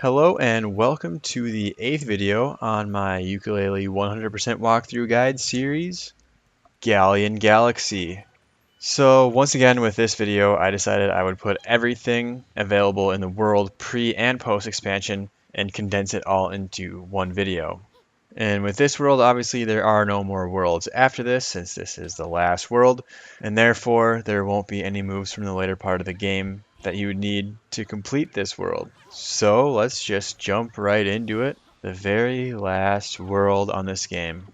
Hello and welcome to the 8th video on my Yooka-Laylee 100% walkthrough guide series, Galleon Galaxy. So once again with this video I decided I would put everything available in the world pre and post expansion and condense it all into one video. And with this world obviously there are no more worlds after this since this is the last world, and therefore there won't be any moves from the later part of the game that you would need to complete this world. So let's just jump right into it. The very last world on this game.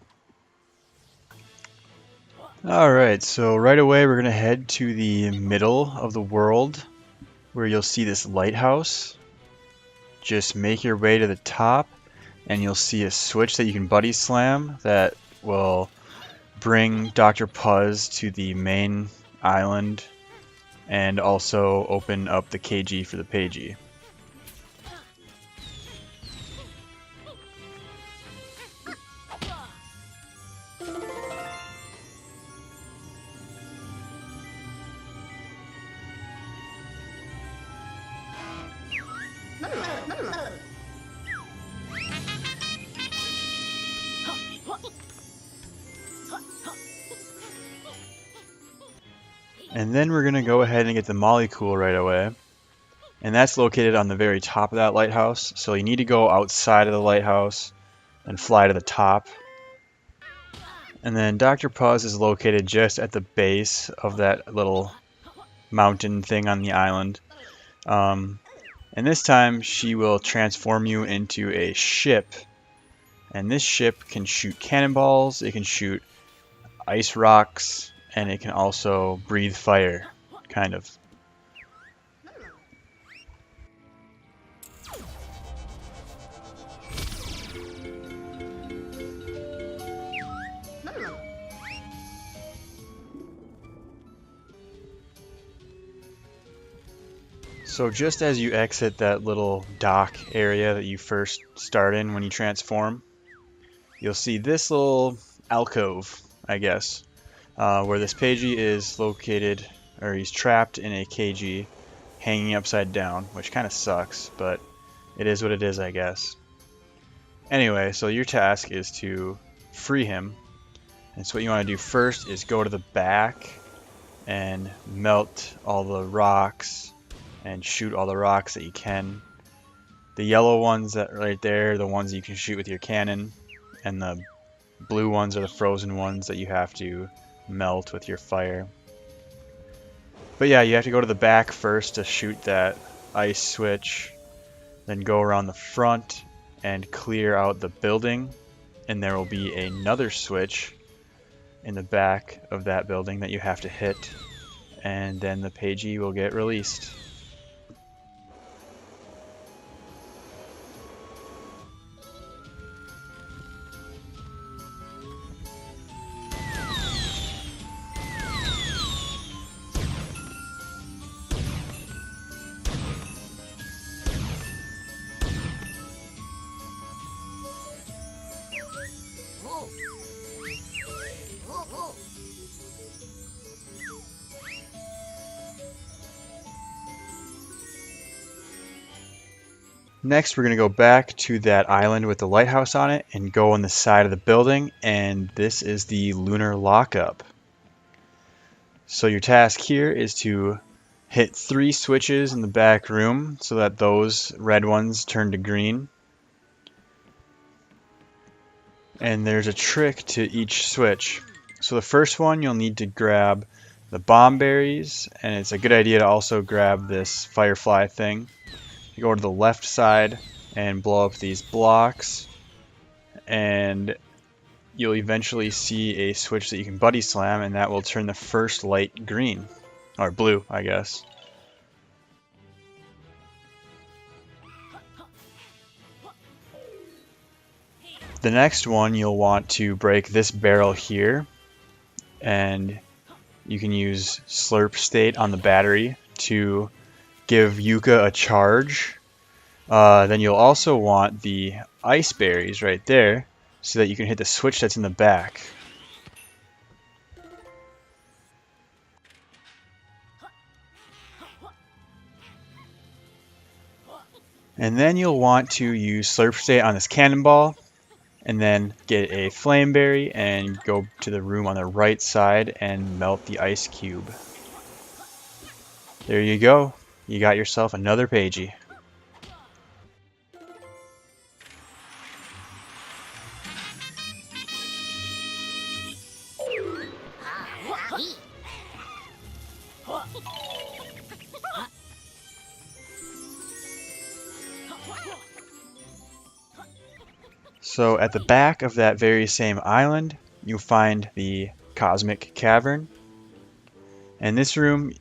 Alright, so right away we're going to head to the middle of the world where you'll see this lighthouse. Just make your way to the top and you'll see a switch that you can buddy slam that will bring Dr. Puz to the main island and also open up the KG for the Pagie. And then we're going to go ahead and get the Mollycool right away. And that's located on the very top of that lighthouse. So you need to go outside of the lighthouse and fly to the top. And then Dr. Puz is located just at the base of that little mountain thing on the island. And this time she will transform you into a ship. And this ship can shoot cannonballs, it can shoot ice rocks, and it can also breathe fire, kind of. So just as you exit that little dock area that you first start in when you transform, you'll see this little alcove, I guess, where this Pagie is located, or he's trapped in a KG hanging upside down, which kind of sucks, but it is what it is, I guess. Anyway, so your task is to free him, and so what you want to do first is go to the back and melt all the rocks and shoot all the rocks that you can. The yellow ones that are right there are the ones you can shoot with your cannon, and the blue ones are the frozen ones that you have to melt with your fire. But yeah, you have to go to the back first to shoot that ice switch, then go around the front and clear out the building, and there will be another switch in the back of that building that you have to hit, and then the Pagie will get released. Next, we're going to go back to that island with the lighthouse on it and go on the side of the building, and this is the Lunar Lockup. So your task here is to hit 3 switches in the back room so that those red ones turn to green. And there's a trick to each switch. So the first one, you'll need to grab the bomb berries, and it's a good idea to also grab this firefly thing. You go to the left side and blow up these blocks, and you'll eventually see a switch that you can buddy slam, and that will turn the first light green, or blue, I guess. The next one, you'll want to break this barrel here, and you can use Slurp State on the battery to give Yooka a charge. Then you'll also want the ice berries right there so that you can hit the switch that's in the back. And then you'll want to use Slurp State on this cannonball, and then get a flame berry and go to the room on the right side and melt the ice cube. There you go. You got yourself another Pagie. So at the back of that very same island, you'll find the Cosmic Cavern. And this room,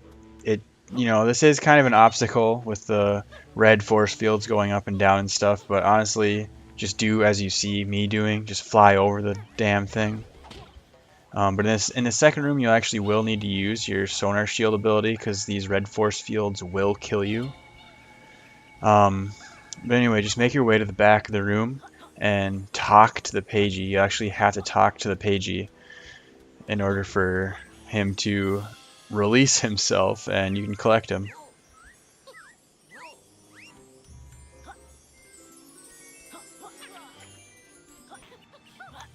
this is kind of an obstacle with the red force fields going up and down and stuff, but honestly, just do as you see me doing, just fly over the damn thing. But in the second room, you actually will need to use your sonar shield ability because these red force fields will kill you. But anyway, just make your way to the back of the room and talk to the Pagie. You actually have to talk to the Pagie in order for him to release himself, and you can collect him.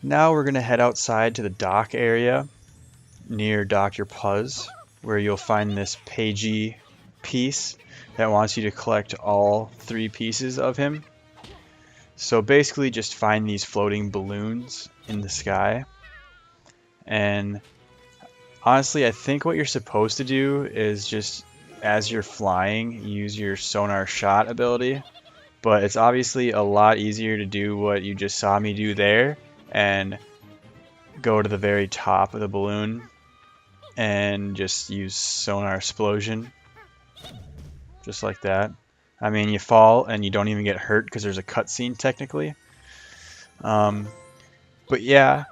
Now we're going to head outside to the dock area near Dr. Puz, where you'll find this Pagie piece that wants you to collect all 3 pieces of him. So basically just find these floating balloons in the sky. And honestly, I think what you're supposed to do is just, as you're flying, use your sonar shot ability. But it's obviously a lot easier to do what you just saw me do there and go to the very top of the balloon and just use sonar explosion. Just like that. I mean, you fall and you don't even get hurt because there's a cutscene technically. But yeah,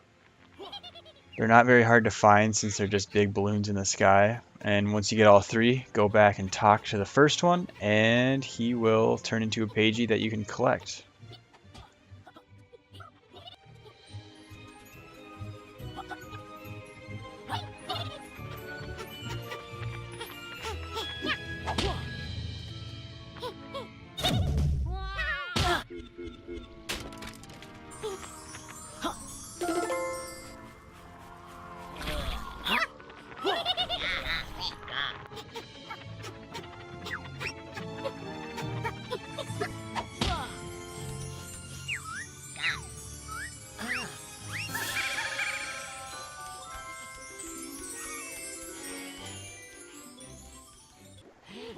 they're not very hard to find since they're just big balloons in the sky. And once you get all 3, go back and talk to the first one, and he will turn into a Pagie that you can collect.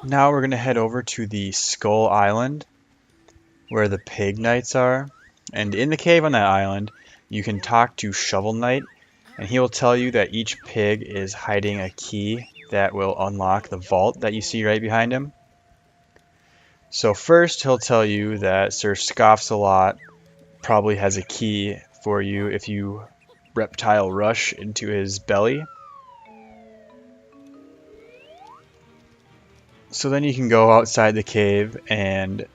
Now we're going to head over to the Skull Island, where the Pig Knights are. And in the cave on that island, you can talk to Shovel Knight, and he will tell you that each pig is hiding a key that will unlock the vault that you see right behind him. So first, he'll tell you that Sir Scoffs-a-Lot probably has a key for you if you reptile rush into his belly. So then you can go outside the cave and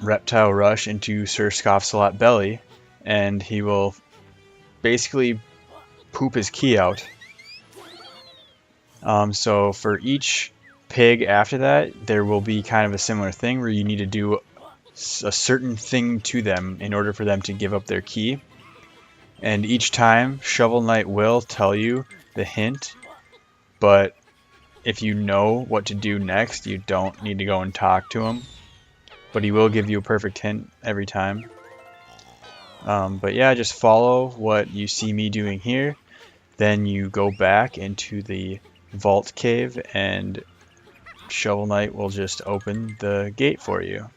reptile rush into Sir Scoffs-a-Lot belly, and he will basically poop his key out. So for each pig after that, there will be kind of a similar thing where you need to do a certain thing to them in order for them to give up their key. And each time, Shovel Knight will tell you the hint, but if you know what to do next, you don't need to go and talk to him. But he will give you a perfect hint every time. But yeah, just follow what you see me doing here. Then you go back into the vault cave and Shovel Knight will just open the gate for you.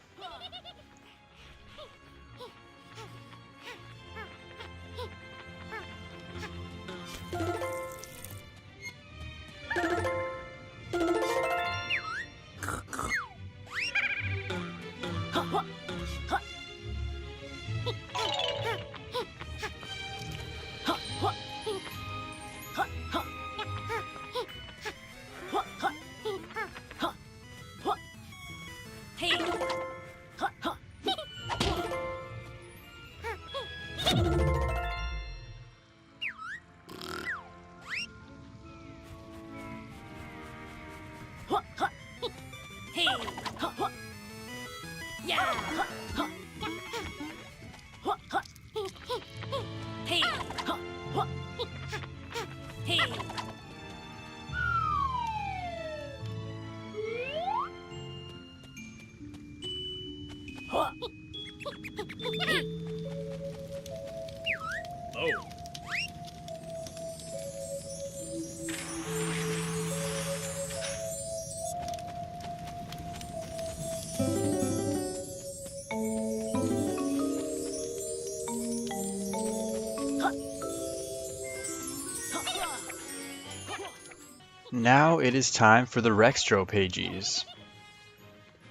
Now it is time for the Rextro Pagies.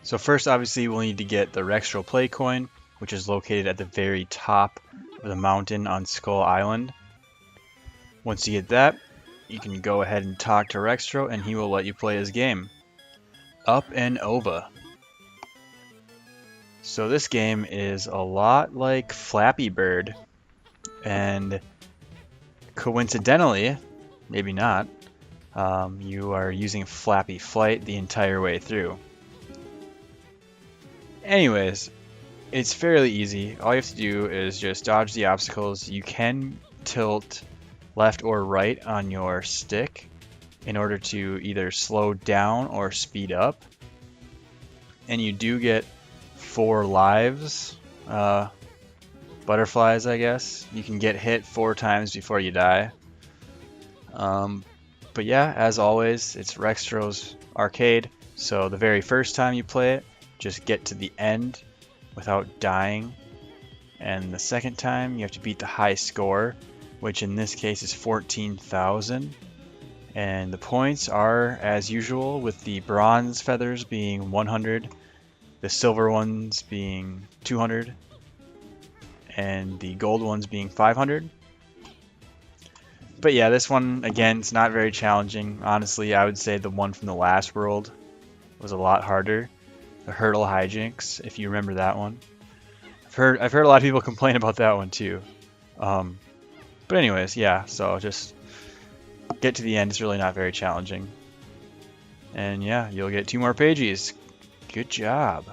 So first, obviously, we'll need to get the Rextro Play Coin, which is located at the very top of the mountain on Skull Island. Once you get that, you can go ahead and talk to Rextro, and he will let you play his game. Up and Over. So this game is a lot like Flappy Bird, and coincidentally, maybe not, you are using Flappy Flight the entire way through. Anyways, it's fairly easy. All you have to do is just dodge the obstacles. You can tilt left or right on your stick in order to either slow down or speed up. And you do get 4 lives, butterflies, I guess. You can get hit 4 times before you die. But yeah, as always, it's Rextro's arcade, so the very first time you play it, just get to the end without dying. And the second time, you have to beat the high score, which in this case is 14,000. And the points are, as usual, with the bronze feathers being 100, the silver ones being 200, and the gold ones being 500. But yeah, this one, again, it's not very challenging. Honestly, I would say the one from the last world was a lot harder. The hurdle hijinks, if you remember that one. I've heard a lot of people complain about that one too. But anyways, yeah, so just get to the end. It's really not very challenging. And yeah, you'll get 2 more pages. Good job.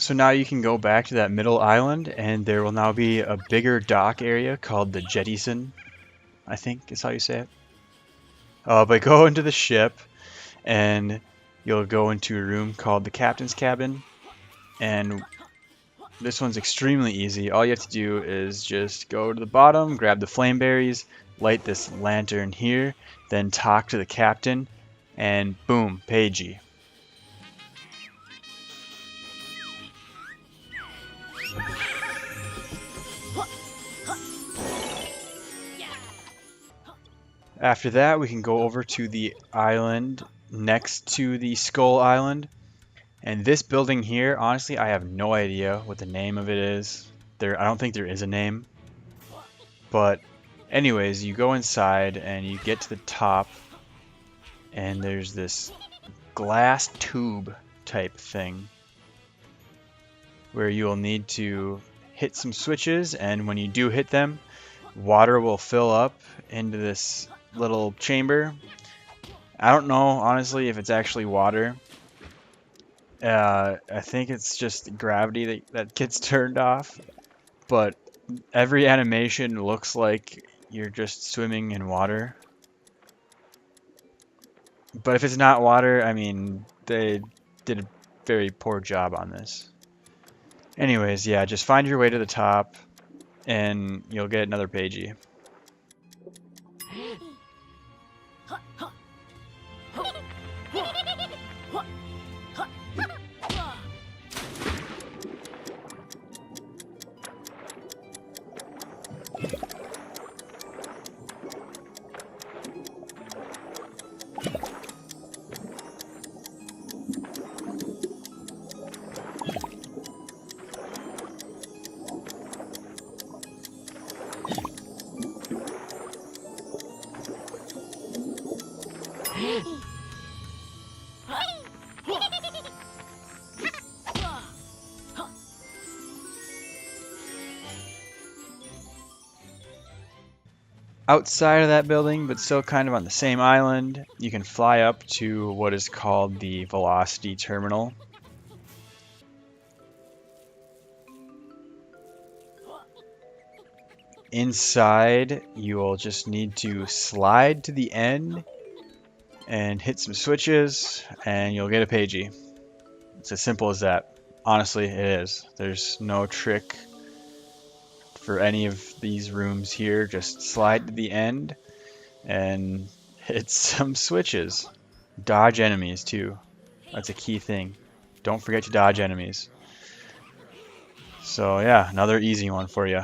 So now you can go back to that middle island, and there will now be a bigger dock area called the Jettison, I think is how you say it. But go into the ship, and you'll go into a room called the Captain's Cabin, and this one's extremely easy. All you have to do is just go to the bottom, grab the flame berries, light this lantern here, then talk to the captain, and boom, Pagie. After that, we can go over to the island next to the Skull Island. And this building here, honestly, I have no idea what the name of it is. I don't think there is a name. But anyways, you go inside and you get to the top, and there's this glass tube type thing where you'll need to hit some switches, and when you do hit them, water will fill up into this little chamber. I don't know, honestly, if it's actually water. I think it's just gravity that gets turned off, but every animation looks like you're just swimming in water. But if it's not water, I mean, they did a very poor job on this. Anyways, yeah, just find your way to the top, and you'll get another Pagie. Outside of that building, but still kind of on the same island, you can fly up to what is called the Velocity Terminal. Inside, you will just need to slide to the end and hit some switches, and you'll get a Pagie. It's as simple as that. Honestly, it is. There's no trick for any of these rooms here. Just slide to the end and hit some switches. Dodge enemies too. That's a key thing. Don't forget to dodge enemies. So yeah, another easy one for you.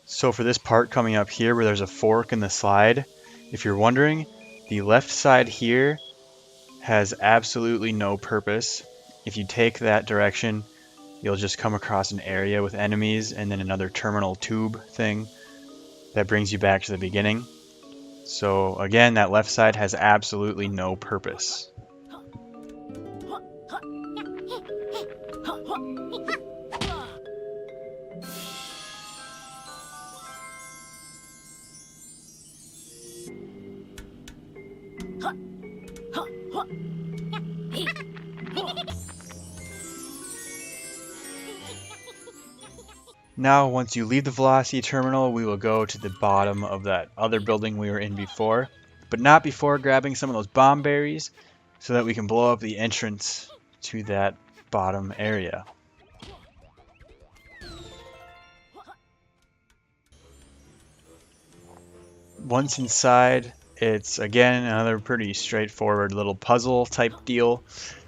So for this part coming up here where there's a fork in the slide, if you're wondering, the left side here has absolutely no purpose. If you take that direction, you'll just come across an area with enemies and then another terminal tube thing that brings you back to the beginning. So again, that left side has absolutely no purpose. Now, once you leave the Velocity Terminal, we will go to the bottom of that other building we were in before, but not before grabbing some of those bomb berries so that we can blow up the entrance to that bottom area. Once inside, it's again another pretty straightforward little puzzle type deal.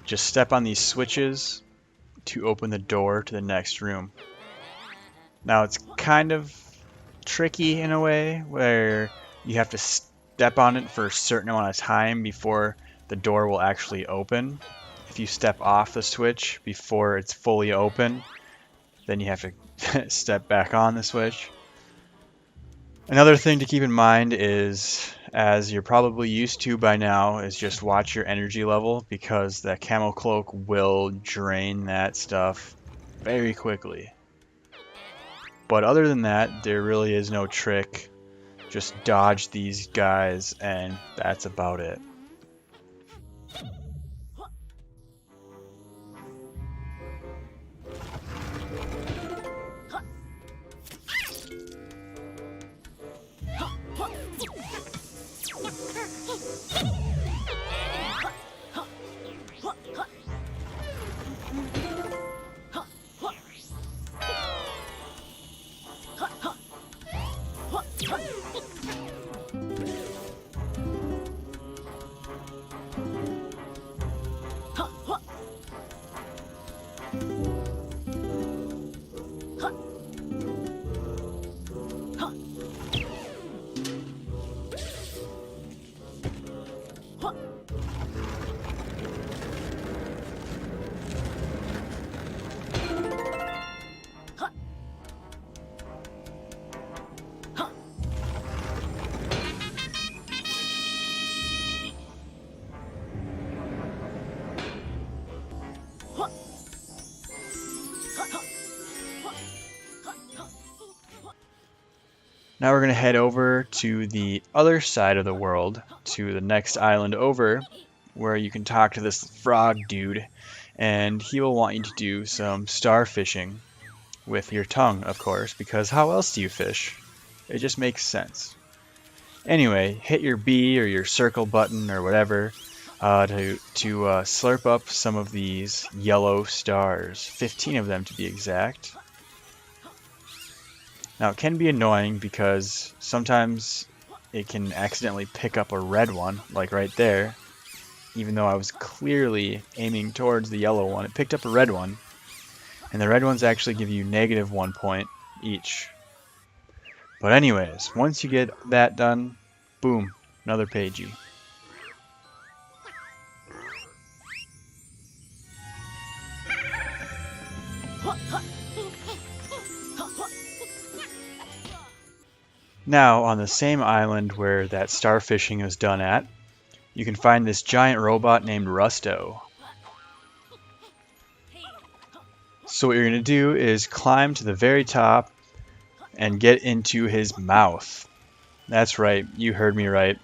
Just step on these switches to open the door to the next room. Now it's kind of tricky in a way where you have to step on it for a certain amount of time before the door will actually open. If you step off the switch before it's fully open, then you have to step back on the switch. Another thing to keep in mind is, as you're probably used to by now, is just watch your energy level, because that camo cloak will drain that stuff very quickly. But other than that, there really is no trick. Just dodge these guys and that's about it. Now we're going to head over to the other side of the world, to the next island over, where you can talk to this frog dude, and he will want you to do some star fishing with your tongue, of course, because how else do you fish? It just makes sense. Anyway, hit your B or your circle button or whatever to slurp up some of these yellow stars, 15 of them to be exact. Now it can be annoying because sometimes it can accidentally pick up a red one, like right there. Even though I was clearly aiming towards the yellow one, it picked up a red one. And the red ones actually give you -1 point each. But anyways, once you get that done, boom, another Pagie. Now, on the same island where that starfishing is done at, you can find this giant robot named Rusto. So what you're going to do is climb to the very top and get into his mouth. That's right, you heard me right.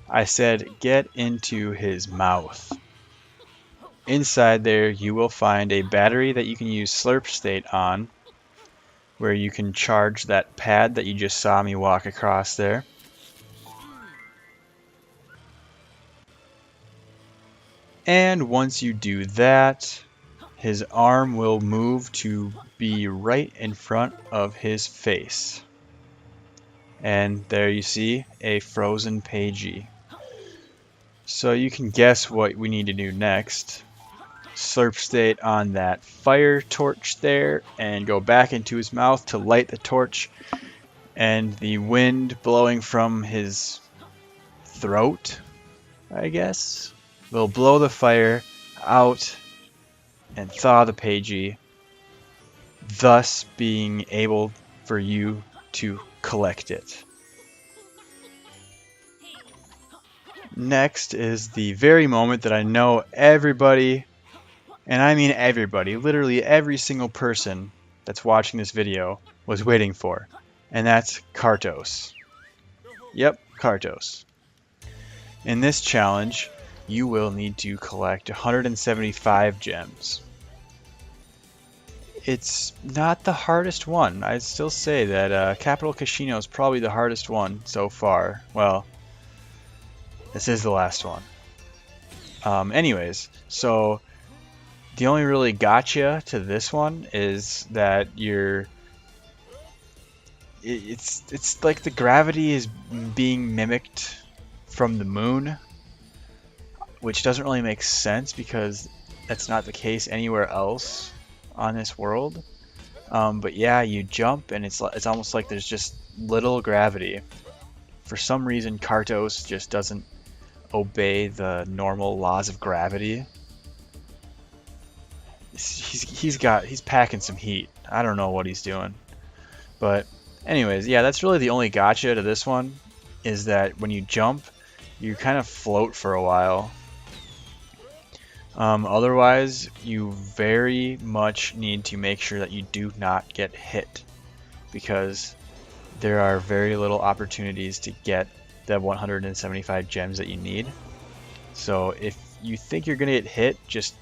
I said get into his mouth. Inside there you will find a battery that you can use Slurp State on, where you can charge that pad that you just saw me walk across there. And once you do that, his arm will move to be right in front of his face. And there you see a frozen Pagie. So you can guess what we need to do next. Slurp State on that fire torch there and go back into his mouth to light the torch, and the wind blowing from his throat, I guess, will blow the fire out and thaw the Pagie, thus being able for you to collect it. Next is the very moment that I know everybody, and I mean everybody, literally every single person that's watching this video was waiting for, and that's Kartos. Yep, Kartos. In this challenge, you will need to collect 175 gems. It's not the hardest one. I'd still say that Capital Casino is probably the hardest one so far. Well, this is the last one. Anyways, so the only really gotcha to this one is that it's like the gravity is being mimicked from the moon, which doesn't really make sense because that's not the case anywhere else on this world. But yeah, you jump and it's almost like there's just little gravity. For some reason, Kartos just doesn't obey the normal laws of gravity. He's packing some heat. I don't know what he's doing. But anyways, yeah, that's really the only gotcha to this one, is that when you jump, you kind of float for a while. Otherwise, you very much need to make sure that you do not get hit, because there are very little opportunities to get the 175 gems that you need. So if you think you're going to get hit, just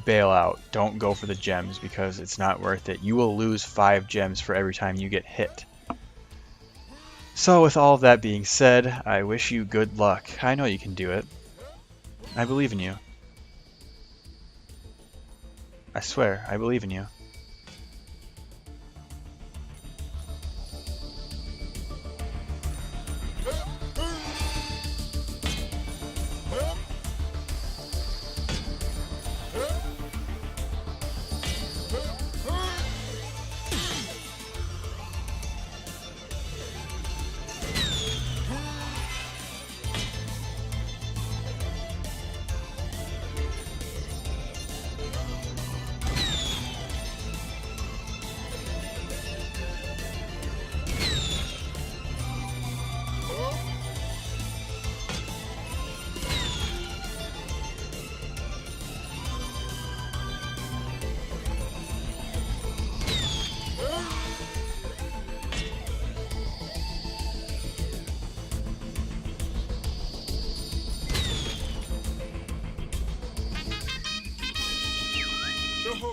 bail out. Don't go for the gems, because it's not worth it. You will lose 5 gems for every time you get hit. So with all of that being said, I wish you good luck. I know you can do it. I believe in you. I swear, I believe in you.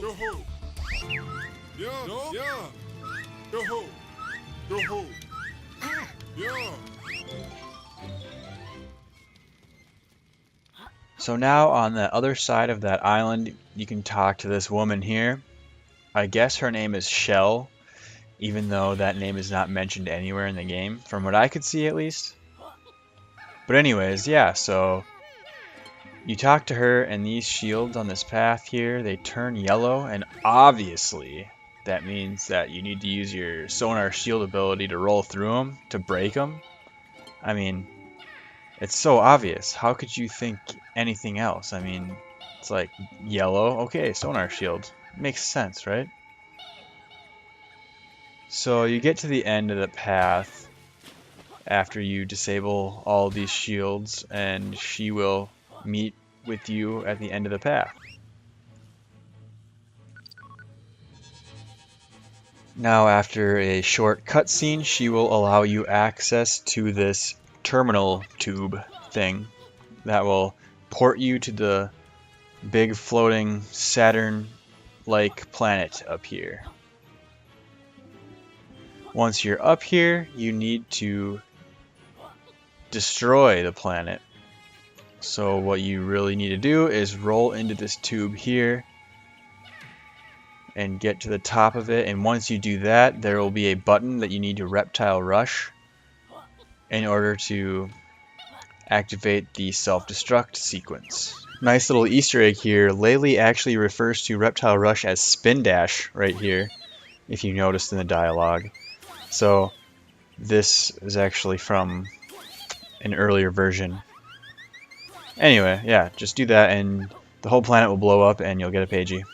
Yo-ho! Yeah! No? Yeah! Yo-ho! Yo-ho! Yeah! So now on the other side of that island, you can talk to this woman here. I guess her name is Schell, even though that name is not mentioned anywhere in the game, from what I could see at least. But anyways, yeah, so you talk to her, and these shields on this path here, they turn yellow, and obviously that means that you need to use your sonar shield ability to roll through them, to break them. I mean, it's so obvious. How could you think anything else? I mean, it's like yellow, okay, sonar shield. Makes sense, right? So you get to the end of the path after you disable all these shields, and she will meet with you at the end of the path. Now, after a short cutscene, she will allow you access to this terminal tube thing that will port you to the big floating Saturn-like planet up here. Once you're up here, you need to destroy the planet. So what you really need to do is roll into this tube here and get to the top of it, and once you do that, there will be a button that you need to reptile rush in order to activate the self-destruct sequence. Nice little Easter egg here. Laylee actually refers to reptile rush as spin dash right here, if you noticed in the dialogue. So this is actually from an earlier version. Anyway, yeah, just do that and the whole planet will blow up and you'll get a Pagie.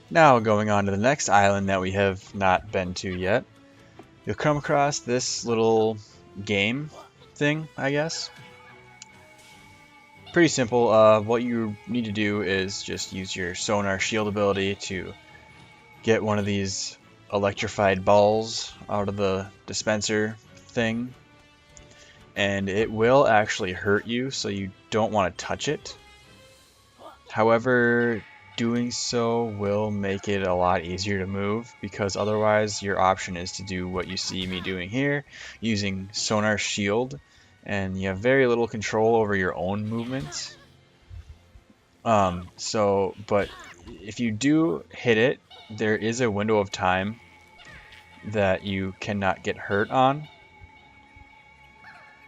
Now going on to the next island that we have not been to yet, you'll come across this little game thing, I guess. Pretty simple. What you need to do is just use your sonar shield ability to get one of these electrified balls out of the dispenser thing. and it will actually hurt you, so you don't want to touch it. However, doing so will make it a lot easier to move, because otherwise your option is to do what you see me doing here, using Sonar Shield, and you have very little control over your own movements. But if you do hit it, there is a window of time that you cannot get hurt on.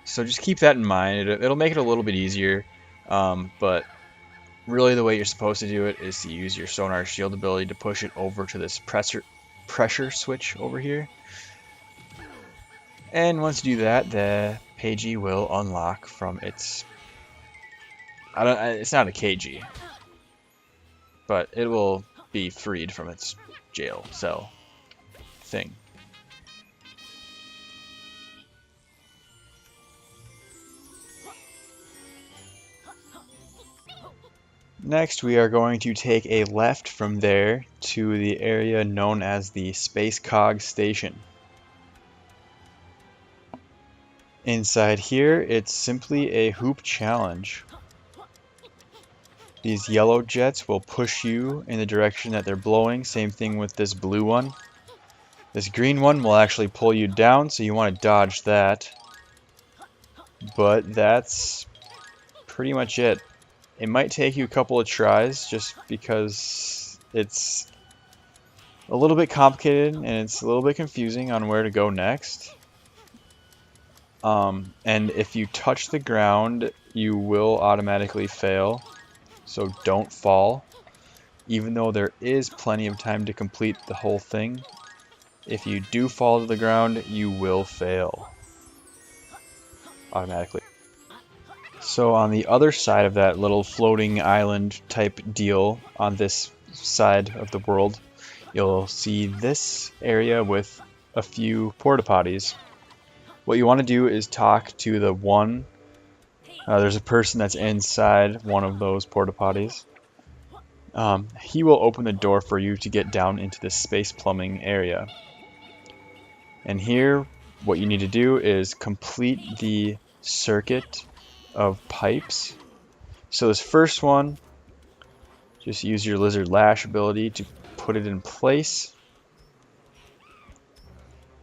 So just keep that in mind. It'll make it a little bit easier, but really the way you're supposed to do it is to use your Sonar Shield ability to push it over to this pressure switch over here. And once you do that, the Pagie will unlock from its... it's not a KG, but it will be freed from its jail cell thing. Next, we are going to take a left from there to the area known as the Spacecog station. Inside here, it's simply a hoop challenge. These yellow jets will push you in the direction that they're blowing. Same thing with this blue one. This green one will actually pull you down, so you want to dodge that. But that's pretty much it. It might take you a couple of tries just because it's a little bit complicated and it's a little bit confusing on where to go next. And if you touch the ground, you will automatically fail. So don't fall. Even though there is plenty of time to complete the whole thing, if you do fall to the ground, you will fail automatically. So on the other side of that little floating island type deal on this side of the world, you'll see this area with a few porta potties. What you want to do is talk to the one. There's a person that's inside one of those porta potties. He will open the door for you to get down into the space plumbing area. And here, what you need to do is complete the circuit of pipes. So this first one, just use your lizard lash ability to put it in place.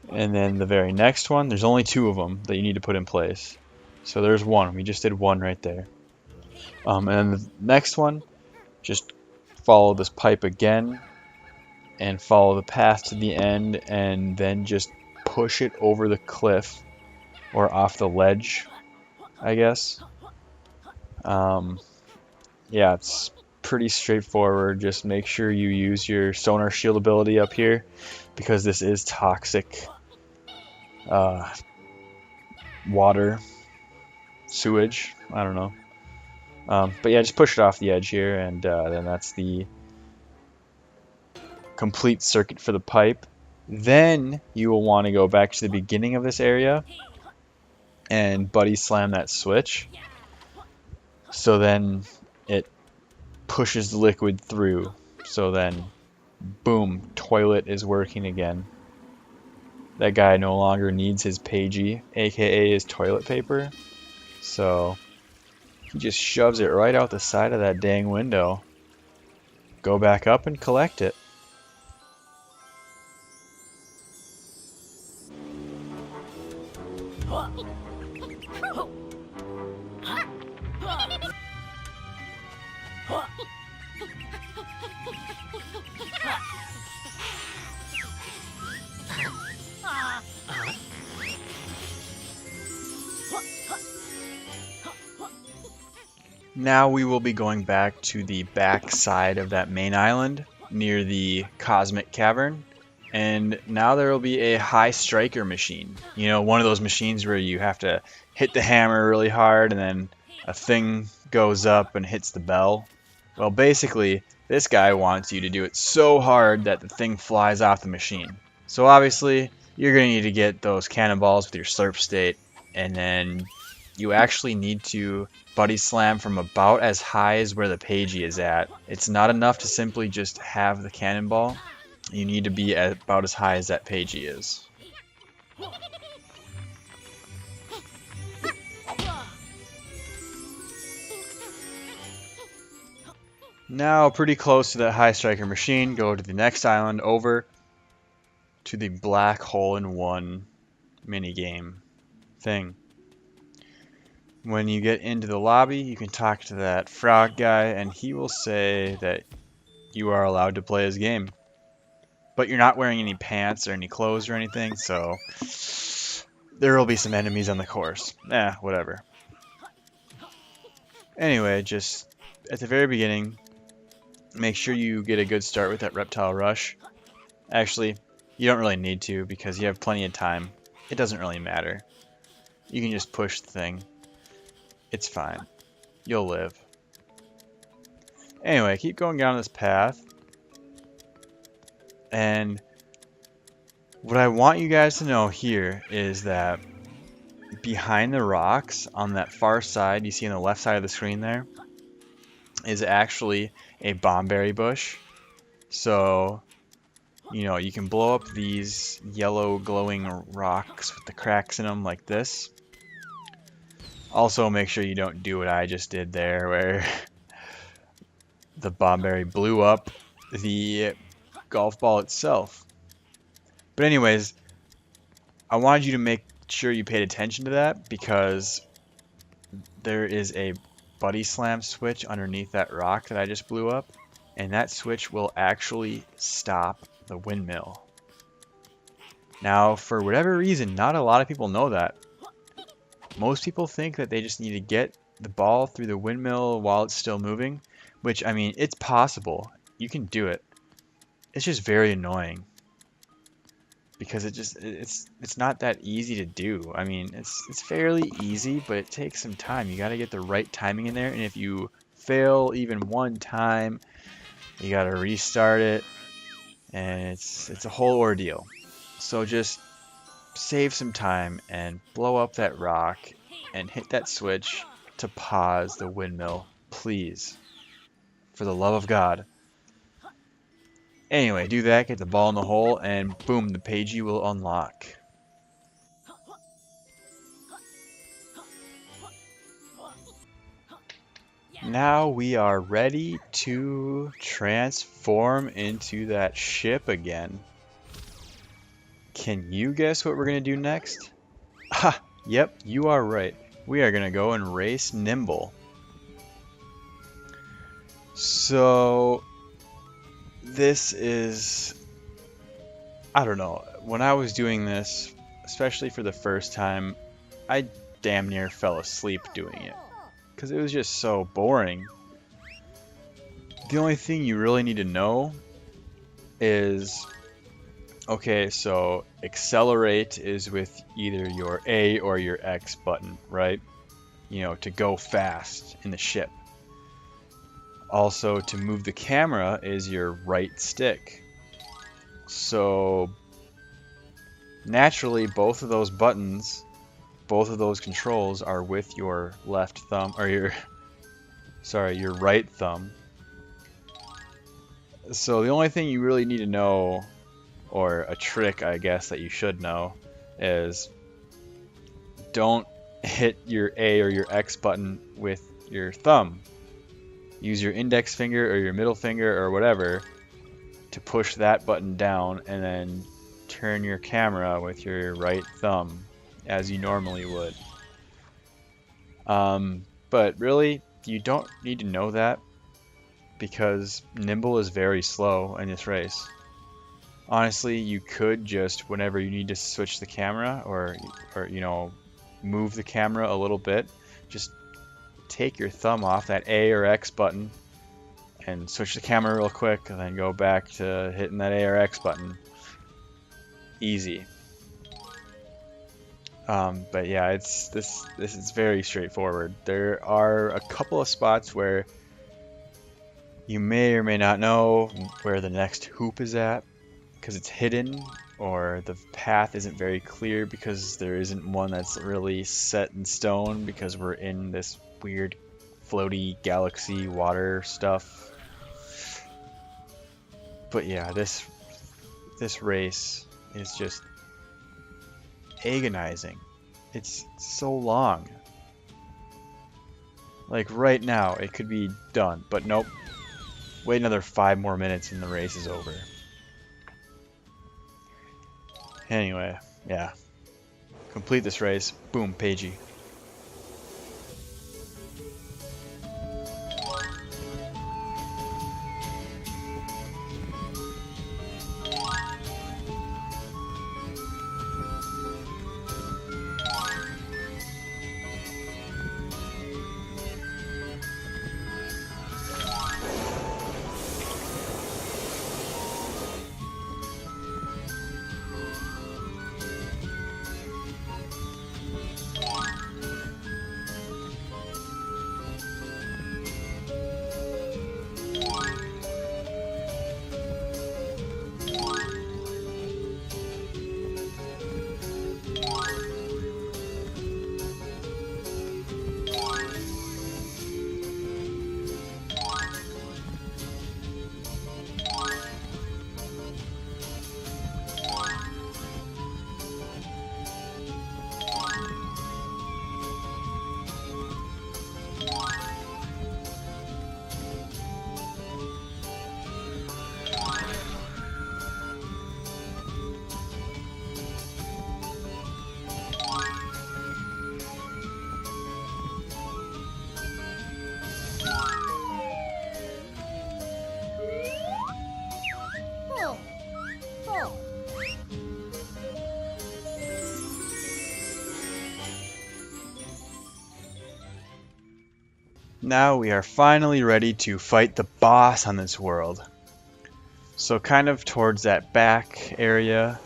And then the very next one, there's only two of them that you need to put in place. So there's one, we just did one right there. And then the next one, just follow this pipe again and follow the path to the end, and then just push it over the cliff or off the ledge, I guess. Yeah, it's pretty straightforward. Just make sure you use your Sonar Shield ability up here, because this is toxic water, sewage, I don't know. But yeah, just push it off the edge here, and then that's the complete circuit for the pipe. Then you will want to go back to the beginning of this area and buddy slam that switch. So then it pushes the liquid through. So then, boom, toilet is working again. That guy no longer needs his Pagie, aka his toilet paper. So he just shoves it right out the side of that dang window. Go back up and collect it. Now we will be going back to the back side of that main island near the Cosmic Cavern, and now there will be a high striker machine. You know, one of those machines where you have to hit the hammer really hard and then a thing goes up and hits the bell. Well, basically, this guy wants you to do it so hard that the thing flies off the machine. So obviously, you're going to need to get those cannonballs with your slurp state, and then you actually need to buddy slam from about as high as where the Pagie is at. It's not enough to simply just have the cannonball. You need to be at about as high as that Pagie is. Now, pretty close to that high striker machine, go to the next island over to the black hole in one minigame thing. When you get into the lobby, you can talk to that frog guy, and he will say that you are allowed to play his game. But you're not wearing any pants or any clothes or anything, so there will be some enemies on the course. Whatever. Anyway, just at the very beginning, make sure you get a good start with that reptile rush. Actually, you don't really need to because you have plenty of time. It doesn't really matter. You can just push the thing. It's fine. You'll live. Anyway, keep going down this path. And what I want you guys to know here is that behind the rocks on that far side, you see on the left side of the screen there, is actually a bombberry bush. So, you can blow up these yellow glowing rocks with the cracks in them like this. Also, make sure you don't do what I just did there, where the bombberry blew up the golf ball itself. But anyways, I wanted you to make sure you paid attention to that because there is a buddy slam switch underneath that rock that I just blew up, and that switch will actually stop the windmill. Now, for whatever reason, not a lot of people know that. Most people think that they just need to get the ball through the windmill while it's still moving, which, I mean, it's possible. You can do it. It's just very annoying because it's not that easy to do. I mean, it's fairly easy, but it takes some time. You got to get the right timing in there, and if you fail even one time, you got to restart it, and it's a whole ordeal. So just save some time and blow up that rock and hit that switch to pause the windmill, please. For the love of God. Anyway, do that, get the ball in the hole, and boom, the Pagie will unlock. Now we are ready to transform into that ship again. Can you guess what we're going to do next? Ha! Yep, you are right. We are going to go and race Nimble. So, this is... I don't know. When I was doing this, especially for the first time, I damn near fell asleep doing it. Because it was just so boring. The only thing you really need to know is... Okay, so accelerate is with either your A or your X button, right? To go fast in the ship. Also, to move the camera is your right stick. So, naturally, both of those buttons, both of those controls are with your left thumb, or your right thumb. So the only thing you really need to know, or a trick, I guess, that you should know, is don't hit your A or your X button with your thumb. Use your index finger or your middle finger or whatever to push that button down, and then turn your camera with your right thumb as you normally would. But really, you don't need to know that because Nimble is very slow in this race. Honestly, you could just, whenever you need to switch the camera or move the camera a little bit, just take your thumb off that A or X button and switch the camera real quick, and then go back to hitting that A or X button. Easy. But yeah, this is very straightforward. There are a couple of spots where you may or may not know where the next hoop is at, because it's hidden, or the path isn't very clear because there isn't one that's really set in stone because we're in this weird floaty galaxy water stuff. But yeah, this race is just agonizing. It's so long. Like right now it could be done, but nope. Wait another 5 more minutes and the race is over. Anyway, yeah. Complete this race. Boom, Pagie. Now we are finally ready to fight the boss on this world. So kind of towards that back area,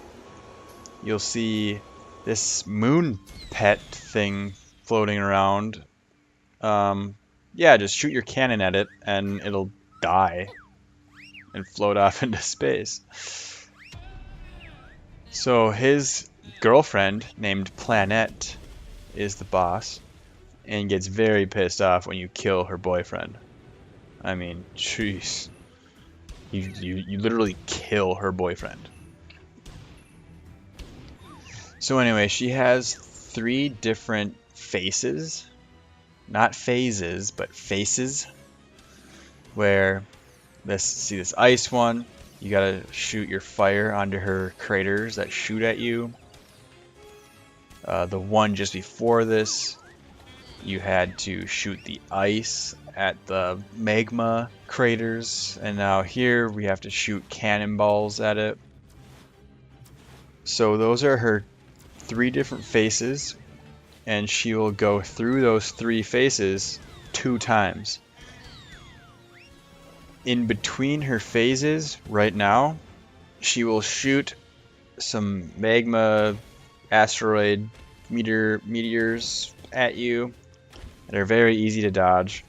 you'll see this moon pet thing floating around. Yeah, just shoot your cannon at it and it'll die and float off into space. So his girlfriend named Planette is the boss and gets very pissed off when you kill her boyfriend. I mean, jeez. You literally kill her boyfriend. So anyway, she has 3 different faces. Not phases, but faces. Where, see this ice one, you gotta shoot your fire onto her craters that shoot at you. The one just before this, you had to shoot the ice at the magma craters, and now here we have to shoot cannonballs at it. So those are her 3 different faces, and she will go through those 3 faces 2 times. In between her phases, right now, she will shoot some magma asteroid meteors at you that are very easy to dodge.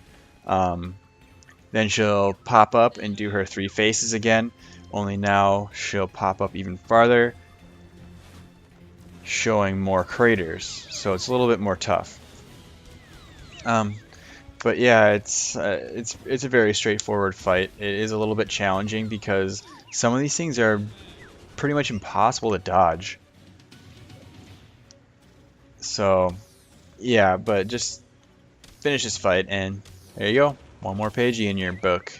Then she'll pop up and do her 3 faces again, only now she'll pop up even farther, showing more craters, so it's a little bit more tough. But yeah, it's a very straightforward fight. It is a little bit challenging because some of these things are pretty much impossible to dodge. So yeah, but just finish this fight and there you go. 1 more Pagie in your book.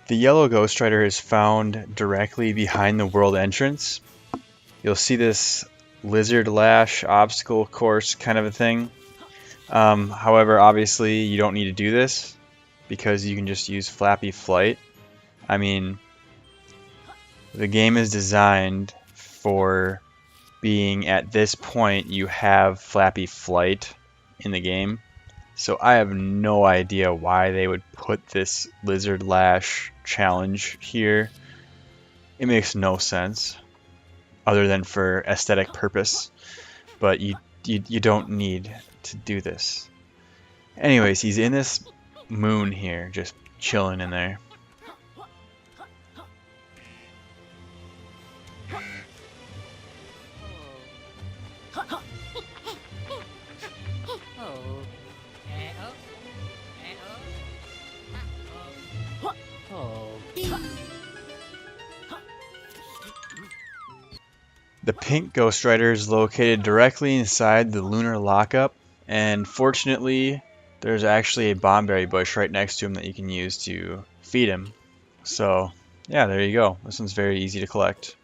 The yellow Ghost Rider is found directly behind the world entrance. You'll see this lizard lash obstacle course kind of a thing. However, obviously you don't need to do this because you can just use Flappy Flight. I mean, the game is designed for being at this point you have Flappy Flight in the game. So I have no idea why they would put this lizard lash challenge here. It makes no sense other than for aesthetic purpose, but you don't need to do this. Anyways, he's in this moon here, just chilling in there. The pink Ghost Rider is located directly inside the Lunar Lockup, and fortunately there's actually a bombberry bush right next to him that you can use to feed him. So yeah, there you go. This one's very easy to collect.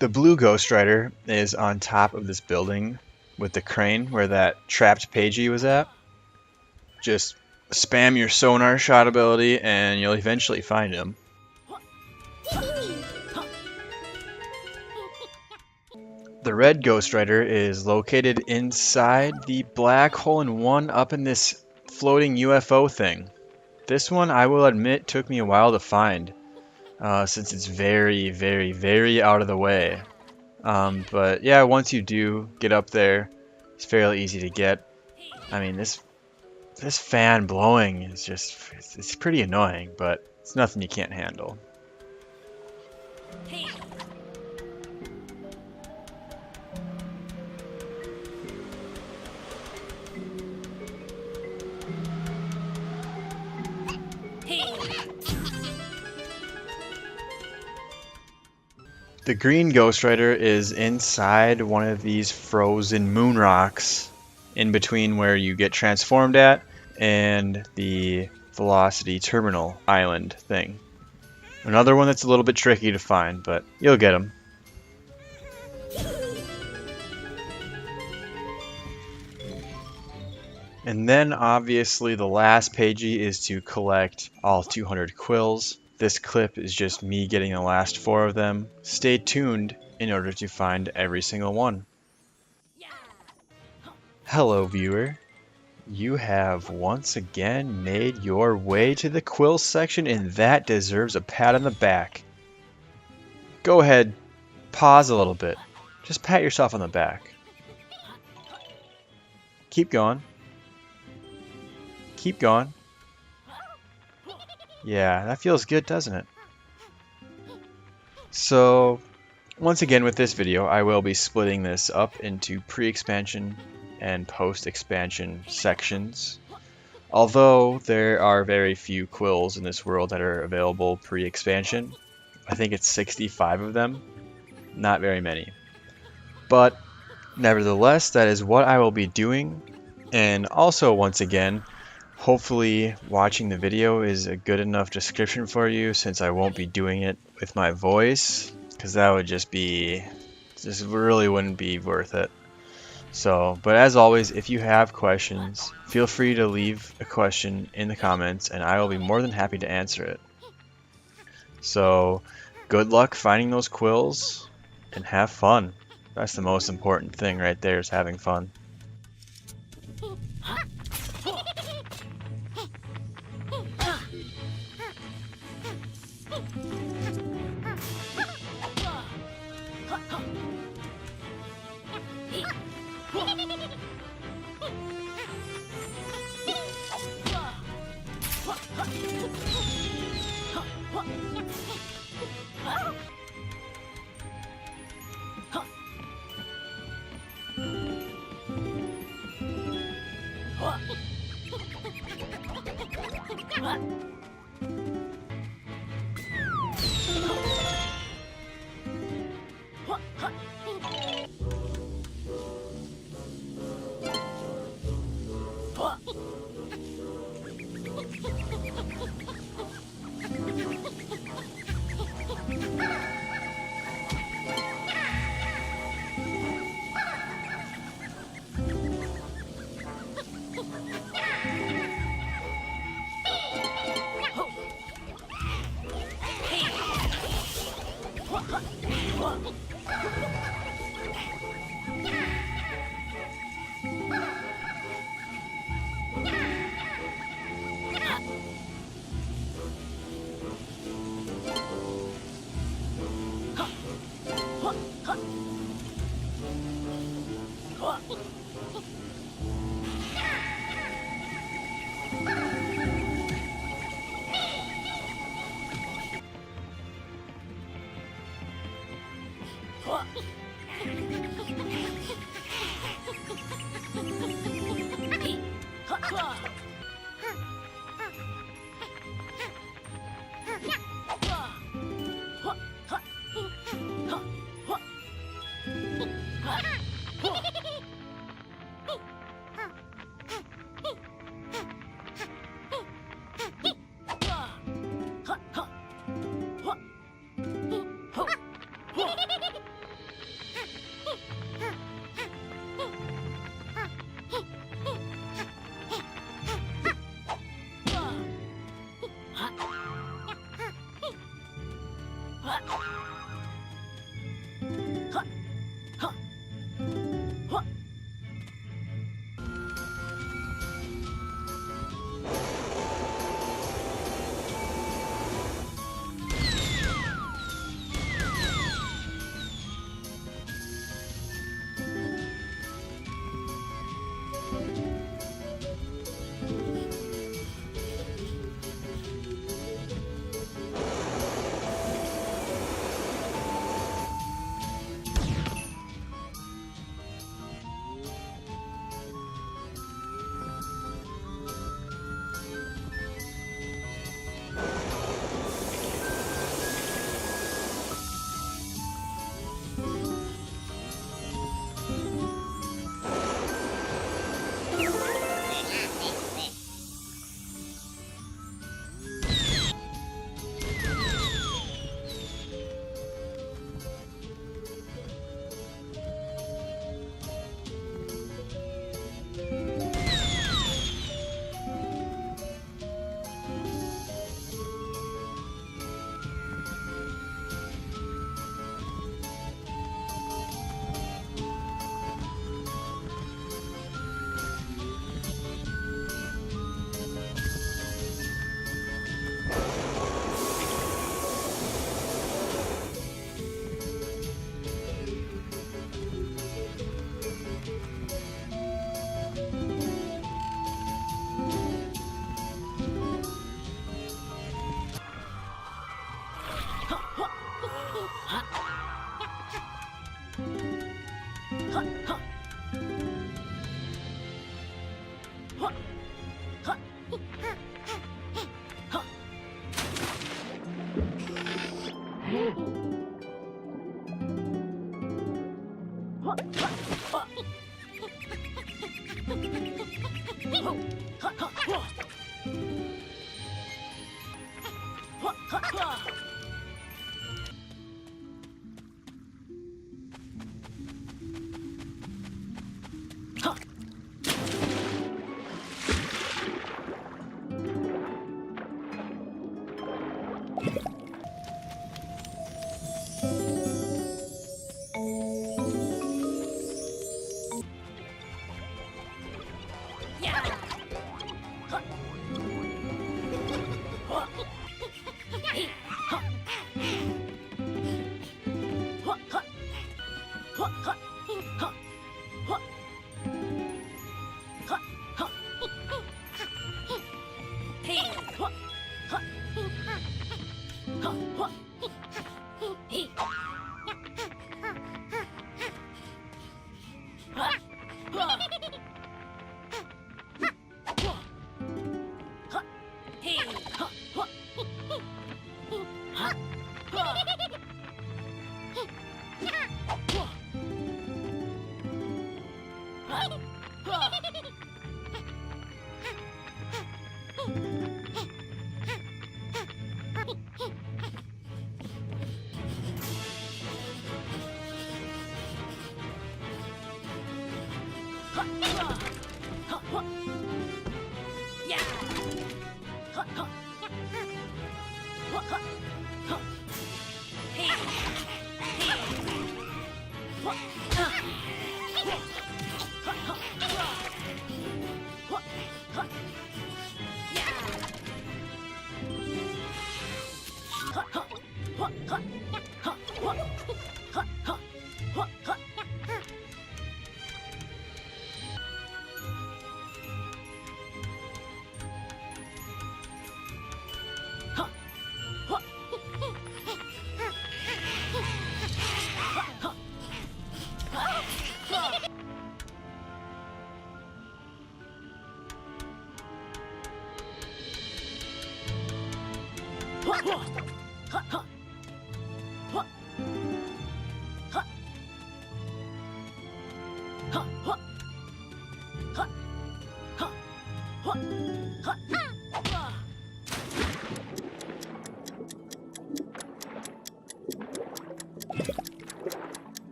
The blue Ghost Rider is on top of this building with the crane where that trapped Pagie was at. Just spam your sonar shot ability and you'll eventually find him. The red Ghost Rider is located inside the black hole in one up in this floating UFO thing. This one, I will admit, took me a while to find since it's very, very, very out of the way. But yeah, once you do get up there, it's fairly easy to get. I mean, this fan blowing is just, it's pretty annoying, but it's nothing you can't handle. The green Ghost Rider is inside one of these frozen moon rocks in between where you get transformed at and the velocity terminal island thing. Another one that's a little bit tricky to find, but you'll get them. And then obviously the last Pagie is to collect all 200 Quills. This clip is just me getting the last 4 of them. Stay tuned in order to find every single one. Hello viewer, you have once again made your way to the Quills section and that deserves a pat on the back. Go ahead, pause a little bit, just pat yourself on the back. Keep going. Keep going. Yeah, that feels good, doesn't it? So, once again with this video, I will be splitting this up into pre-expansion and post-expansion sections. Although there are very few Quills in this world that are available pre-expansion. I think it's 65 of them. Not very many. But, nevertheless, that is what I will be doing. And also, once again, hopefully watching the video is a good enough description for you since I won't be doing it with my voice, because that would just really wouldn't be worth it. So, but as always, if you have questions, feel free to leave a question in the comments and I will be more than happy to answer it. So, good luck finding those Quills and have fun. That's the most important thing right there, is having fun.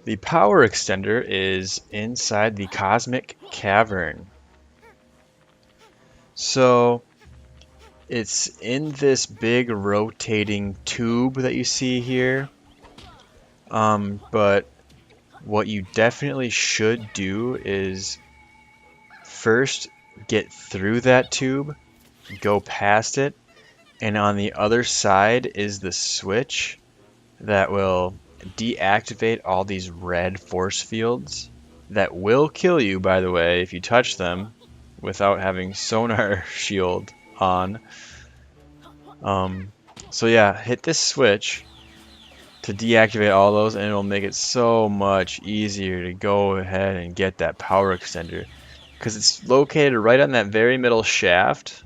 The power extender is inside the Cosmic Cavern. So it's in this big rotating tube that you see here. But what you definitely should do is first get through that tube, go past it, and on the other side is the switch that will deactivate all these red force fields that will kill you, by the way, if you touch them without having sonar shield on. So yeah, hit this switch to deactivate all those, and it'll make it so much easier to go ahead and get that power extender, because it's located right on that very middle shaft,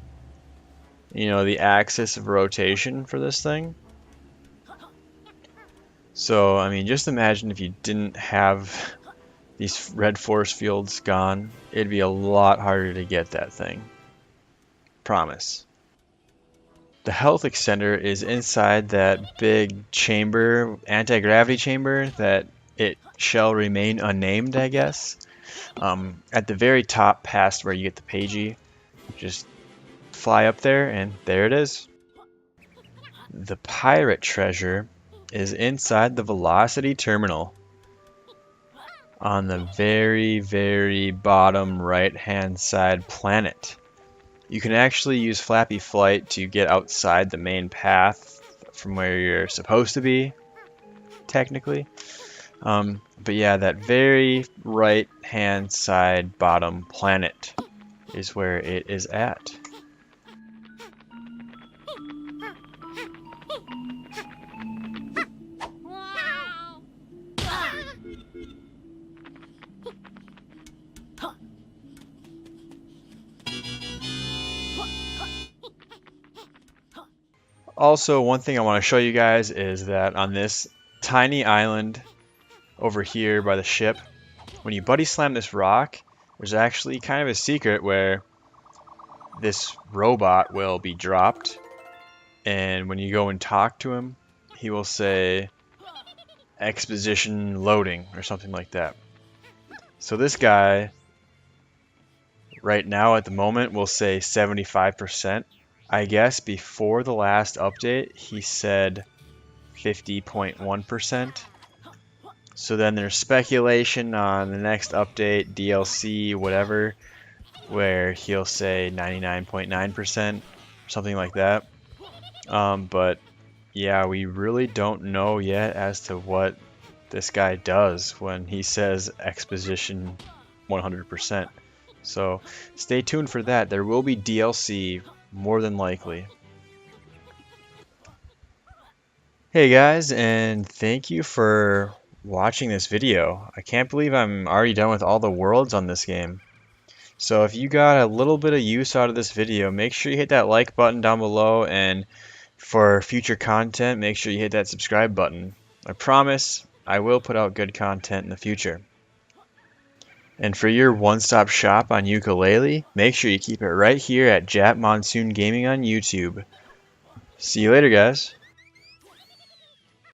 you know, the axis of rotation for this thing. So I mean, just imagine if you didn't have these red force fields gone, it'd be a lot harder to get that thing. Promise. The health extender is inside that big chamber, anti-gravity chamber, that it shall remain unnamed, I guess. At the very top, past where you get the Pagie, just fly up there, and there it is. The pirate treasure is inside the velocity terminal on the very, very bottom right-hand side planet. You can actually use Flappy Flight to get outside the main path from where you're supposed to be, technically. But yeah, that very right-hand side bottom planet is where it is at. Also, one thing I want to show you guys is that on this tiny island over here by the ship, when you buddy slam this rock, there's actually kind of a secret where this robot will be dropped, and when you go and talk to him, he will say exposition loading or something like that. So this guy right now at the moment will say 75%. I guess before the last update, he said 50.1%. So then there's speculation on the next update, DLC, whatever, where he'll say 99.9%, something like that. But yeah, we really don't know yet as to what this guy does when he says exposition 100%. So stay tuned for that. There will be DLC, more than likely. Hey guys, and thank you for watching this video. I can't believe I'm already done with all the worlds on this game. So if you got a little bit of use out of this video, make sure you hit that like button down below, and for future content, make sure you hit that subscribe button. I promise I will put out good content in the future. And for your one-stop shop on Yooka-Laylee, make sure you keep it right here at Jattmonsoon Gaming on YouTube. See you later, guys.